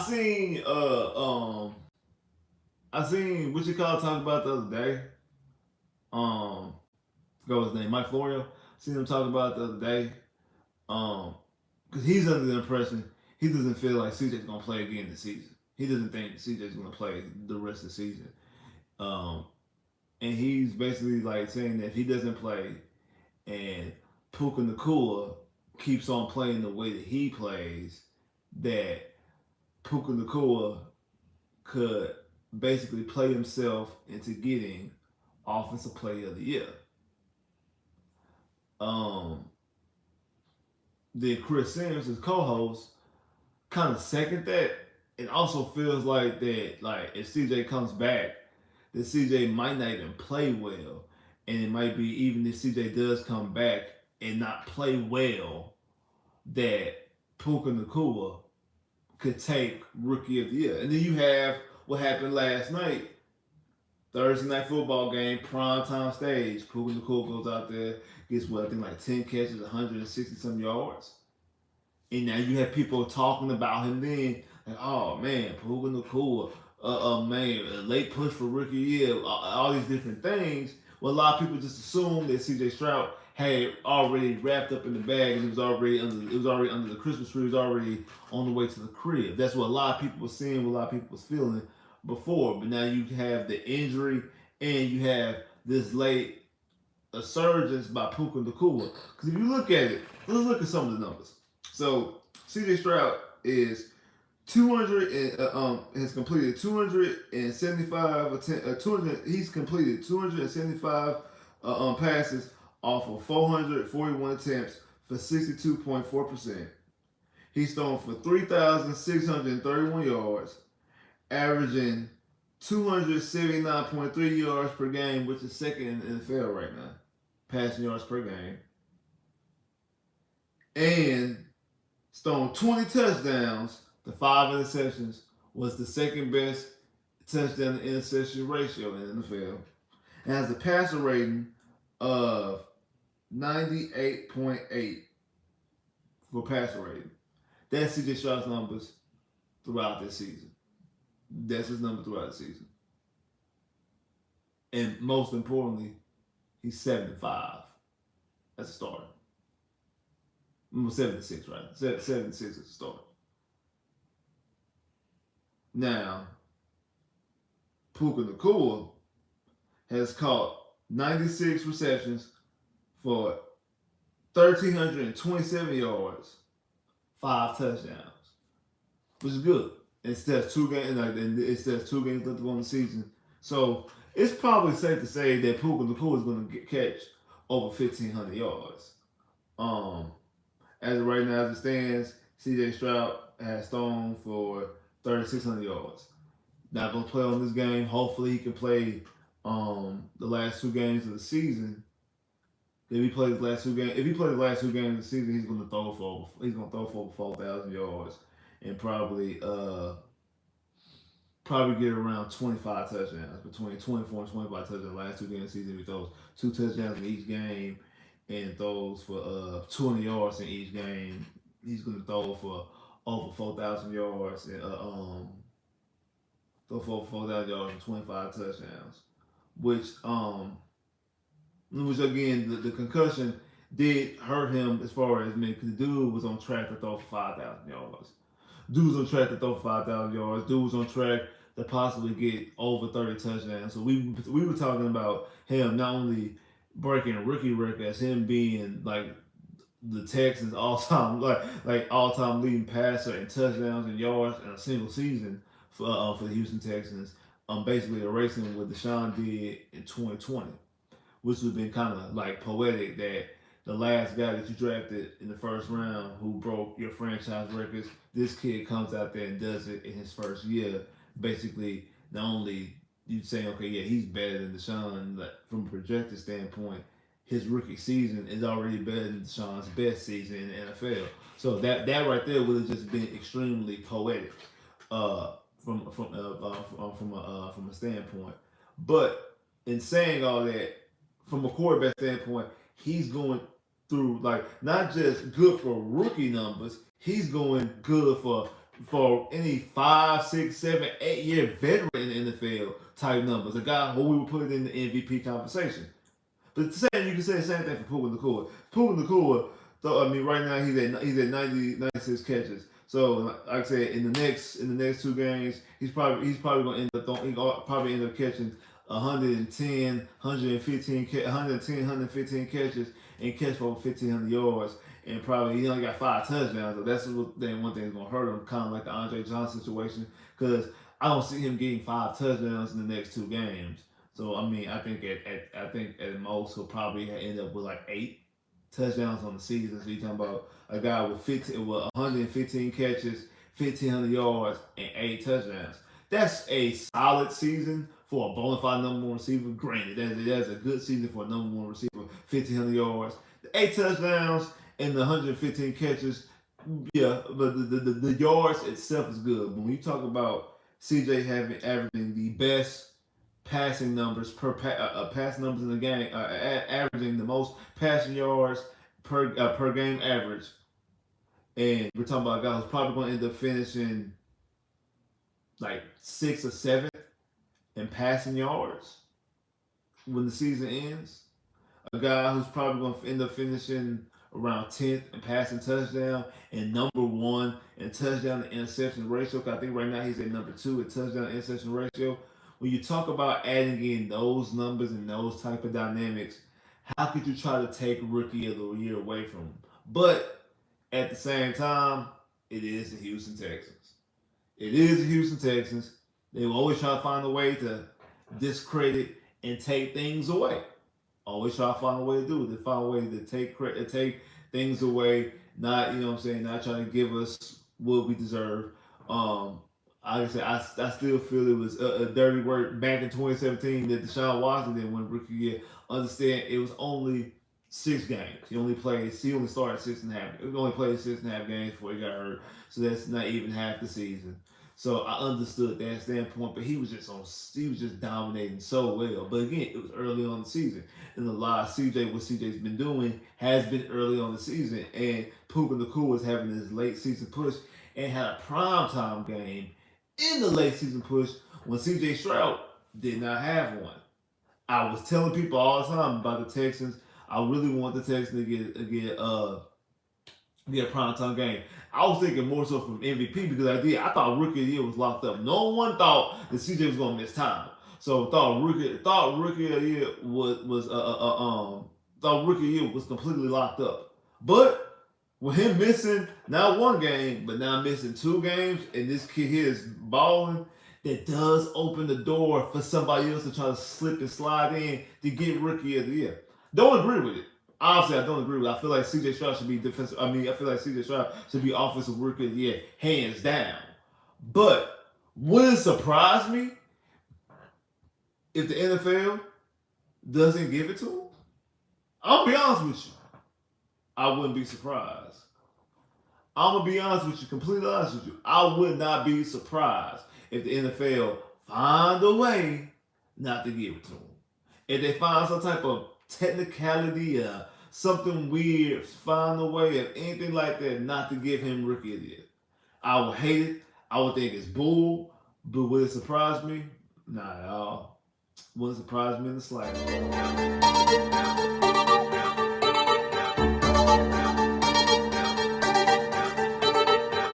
seen I seen what you call talk about the other day. Um, forgot his name, Mike Florio. Seen him talk about the other day. Um, because he's under the impression he doesn't feel like CJ's gonna play again this season. He doesn't think CJ's gonna play the rest of the season. Um, and he's basically like saying that if he doesn't play and Puka Nakua keeps on playing the way that he plays, that Puka Nakua could basically play himself into getting Offensive Player of the Year. Um, then Chris Sims, his co-host, kind of second that. It also feels like that, like if CJ comes back, that CJ might not even play well, and it might be even if CJ does come back and not play well, that Puka Nakua could take Rookie of the Year. And then you have what happened last night, Thursday night football game, prime time stage. Puka Nakua goes out there, gets what I think like 10 catches, 160 some yards. And now you have people talking about him then, like, oh man, Puka Nakua, man, a late push for rookie year, all these different things. Well, a lot of people just assumed that C.J. Stroud had already wrapped up in the bag and it was already under the Christmas tree, it was already on the way to the crib. That's what a lot of people were seeing, what a lot of people was feeling before. But now you have the injury and you have this late a surge by Puka Nakua. Because if you look at it, let's look at some of the numbers. So CJ Stroud is 200 and has completed 275 200. He's completed 275 passes off of 441 attempts for 62.4%. He's thrown for 3,631 yards, averaging 279.3 yards per game, which is second in the NFL right now, passing yards per game. And thrown 20 touchdowns to 5 interceptions, was the second best touchdown to interception ratio in the NFL. And has a passer rating of 98.8 for passer rating. That's CJ Stroud's numbers throughout this season. That's his number throughout the season. And most importantly, he's 75 as a starter. 76, right? 76 as a starter. Now, Puka Nakua has caught 96 receptions for 1,327 yards, 5 touchdowns, which is good. Instead of 2 games, instead of 2 games left to go in the season, so it's probably safe to say that Puka Nakua is going to catch over 1,500 yards. As of right now, as it stands, C.J. Stroud has thrown for 3,600 yards. Not going to play on this game. Hopefully, he can play the last 2 games of the season. If he plays the last 2 games, of the season, he's going to throw for over 4,000 yards and probably get around 25 touchdowns, between 24 and 25 touchdowns the last 2 games of the season. He throws 2 touchdowns in each game and throws for 200 yards in each game. He's going to throw for over 4,000 yards and throw for over 4,000 yards and 25 touchdowns. Which again, the concussion did hurt him as far as, because the dude was on track to throw for 5,000 yards. Dude was on track to throw for 5,000 yards. Dude was on track to possibly get over 30 touchdowns. So we were talking about him not only breaking a rookie record as him being like the Texans all-time all-time leading passer in touchdowns and yards in a single season for the Houston Texans. Basically erasing what Deshaun did in 2020, which would have been kind of like poetic that the last guy that you drafted in the first round who broke your franchise records, this kid comes out there and does it in his first year. Basically, not only you say, okay, yeah, he's better than Deshaun, but from a projected standpoint, his rookie season is already better than Deshaun's best season in the NFL. So that right there would have just been extremely poetic from a standpoint. But in saying all that, from a quarterback standpoint, he's going through like not just good for rookie numbers, he's going good for for any 5, 6, 7, 8 year veteran in the NFL type numbers. A guy who we would put in the MVP conversation. But you can say the same thing for Puka Nacua. Puka Nacua, though, I mean, right now he's at 96 catches. So, like I said, in the next two games, he's probably going to probably end up catching 110, 115 catches and catch for over 1,500 yards. And probably he only got 5 touchdowns. So that's one thing that's going to hurt him, kind of like the Andre Johnson situation, because I don't see him getting 5 touchdowns in the next two games. So I mean, I think at most he'll probably end up with like 8 touchdowns on the season. So you're talking about a guy with 115 catches, 1,500 yards, and 8 touchdowns. That's a solid season for a bona fide number one receiver. Granted, that's a good season for a number one receiver. 1,500 yards, the 8 touchdowns, and the 115 catches. Yeah, but the yards itself is good. But when you talk about CJ averaging the best passing numbers pass numbers in the game, averaging the most passing yards per game average, and we're talking about a guy who's probably going to end up finishing like 6th or 7th in passing yards when the season ends. A guy who's probably going to end up finishing around 10th in passing touchdown and number 1 in touchdown to interception ratio. I think right now he's at number 2 in touchdown to interception ratio. When you talk about adding in those numbers and those type of dynamics, how could you try to take Rookie of the Year away from him? But at the same time, it is the Houston Texans. It is the Houston Texans. They will always try to find a way to discredit and take things away. Always try to find a way to do it. They find a way to take things away. Not, not trying to give us what we deserve. I still feel it was a dirty work back in 2017 that Deshaun Watson didn't win Rookie Year. Understand, it was only 6 games. He only started 6.5. He only played 6.5 games before he got hurt. So that's not even half the season. So I understood that standpoint, but he was just dominating so well. But again, it was early on the season, and a lot of what CJ's been doing has been early on the season. And Puka Nacua was having his late season push and had a primetime game in the late season push when CJ Stroud did not have one. I was telling people all the time about the Texans. I really want the Texans to get a primetime game. I was thinking more so from MVP because I thought Rookie of the Year was locked up. No one thought that CJ was gonna miss time. So thought Rookie of the Year thought Rookie of the Year was completely locked up. But with him missing not one game, but now missing 2 games, and this kid here is balling, that does open the door for somebody else to try to slip and slide in to get Rookie of the Year. Don't agree with it. Honestly, I don't agree with it. I feel like CJ Stroud should be defensive. I feel like CJ Stroud should be offensive Rookie of the Year, hands down. But would it surprise me if the NFL doesn't give it to him? I'll be honest with you. I wouldn't be surprised. I'm going to be honest with you, completely honest with you. I would not be surprised if the NFL find a way not to give it to him. If they find some type of technicality, something weird, find a way of anything like that not to give him Rookie of the Year. I would hate it. I would think it's bull. But would it surprise me? Not at all. Wouldn't surprise me in the slightest.